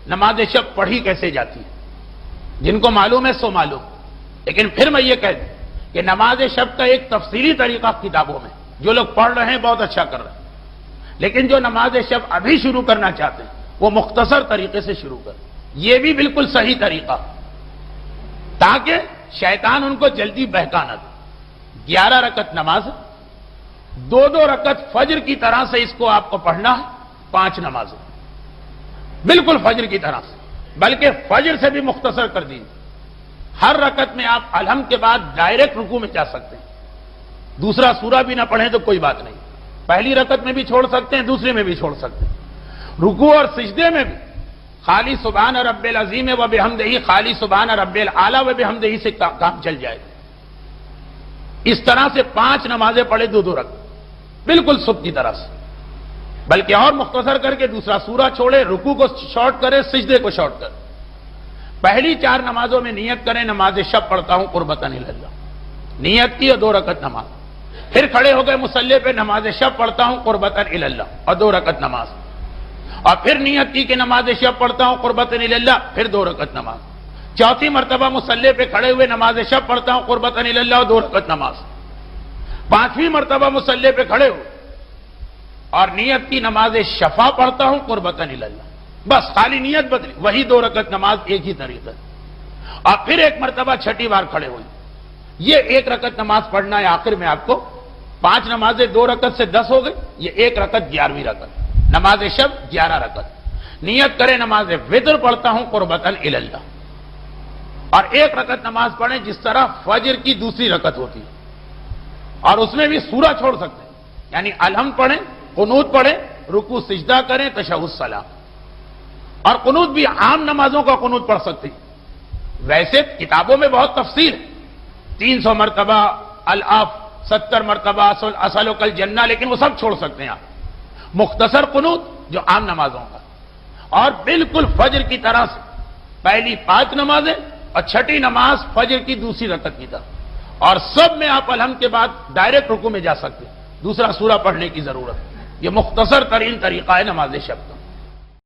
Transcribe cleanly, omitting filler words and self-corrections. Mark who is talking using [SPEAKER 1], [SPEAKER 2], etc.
[SPEAKER 1] نماز شب پڑھی کیسے جاتی ہے، جن کو معلوم ہے سو معلوم، لیکن پھر میں یہ کہہ دوں کہ نماز شب کا ایک تفصیلی طریقہ کتابوں میں جو لوگ پڑھ رہے ہیں بہت اچھا کر رہے ہیں، لیکن جو نماز شب ابھی شروع کرنا چاہتے ہیں وہ مختصر طریقے سے شروع کریں، یہ بھی بالکل صحیح طریقہ تاکہ شیطان ان کو جلدی بہکا نہ دے۔ 11 رکعت نماز، 2 رکعت فجر کی طرح سے اس کو آپ کو پڑھنا ہے، 5 نمازیں بالکل فجر کی طرح سے، بلکہ فجر سے بھی مختصر کر دیجیے۔ ہر رکعت میں آپ الحمد کے بعد ڈائریکٹ رکوع میں جا سکتے ہیں، دوسرا سورہ بھی نہ پڑھیں تو کوئی بات نہیں، پہلی رکعت میں بھی چھوڑ سکتے ہیں، دوسرے میں بھی چھوڑ سکتے ہیں، رکوع اور سجدے میں بھی خالی سبحان رب العظیم و بحمدہ، خالی سبحان رب الاعلی و بحمدہ سے کام چل جائے گا۔ اس طرح سے 5 نمازیں پڑھے 2 رکعت بالکل صبح کی طرح سے، بلکہ اور مختصر کر کے دوسرا سورہ چھوڑے، رکوع کو شارٹ کرے، سجدے کو شارٹ کرے۔ پہلی 4 نمازوں میں نیت کریں نماز شب پڑھتا ہوں قربتاً اللہ، نیت کی اور 2 رکعت نماز، پھر کھڑے ہو گئے مصلی پہ نماز شب پڑھتا ہوں قربتاً اللہ اور 2 رکعت نماز، اور پھر نیت کی کہ نماز شب پڑھتا ہوں قربتاً اللہ، پھر 2 رکعت نماز، چوتھی مرتبہ مصلی پہ کھڑے ہوئے نماز شب پڑھتا ہوں قربتاً اللہ اور 2 رکعت نماز، 5ویں مرتبہ مصلی پہ کھڑے ہوئے اور نیت کی نماز شفا پڑھتا ہوں قربتاً اللہ، بس خالی نیت بدلی، وہی 2 رکعت نماز، ایک ہی طریقہ، اور پھر ایک مرتبہ چھٹی بار کھڑے ہوئی۔ یہ 1 رکعت نماز پڑھنا ہے، آخر میں آپ کو 5 نمازیں 2 رکعت سے 10 ہو گئی، یہ 1 رکعت 11ویں رکعت، نماز شب 11 رکعت، نیت کرے نماز وتر پڑھتا ہوں قربتاً اللہ، اور 1 رکعت نماز پڑھیں جس طرح فجر کی دوسری رکعت ہوتی ہے، اور اس میں بھی سورہ چھوڑ سکتے ہیں، یعنی الحمد پڑھیں، قنوت پڑھیں، رکوع سجدہ کریں، تشہد سلام، اور قنوت بھی عام نمازوں کا قنوت پڑھ سکتے ہیں۔ ویسے کتابوں میں بہت تفصیل ہے، 300 مرتبہ الاف، 70 مرتبہ اسألک الجنہ، لیکن وہ سب چھوڑ سکتے ہیں آپ، مختصر قنوت جو عام نمازوں کا، اور بالکل فجر کی طرح سے پہلی 5 نمازیں اور چھٹی نماز فجر کی دوسری رکعت کی طرح، اور سب میں آپ الحمد کے بعد ڈائریکٹ رکوع میں جا سکتے ہیں، دوسرا سورہ پڑھنے کی ضرورت ہے۔ یہ مختصر ترین طریقہ ہے نماز شب کا۔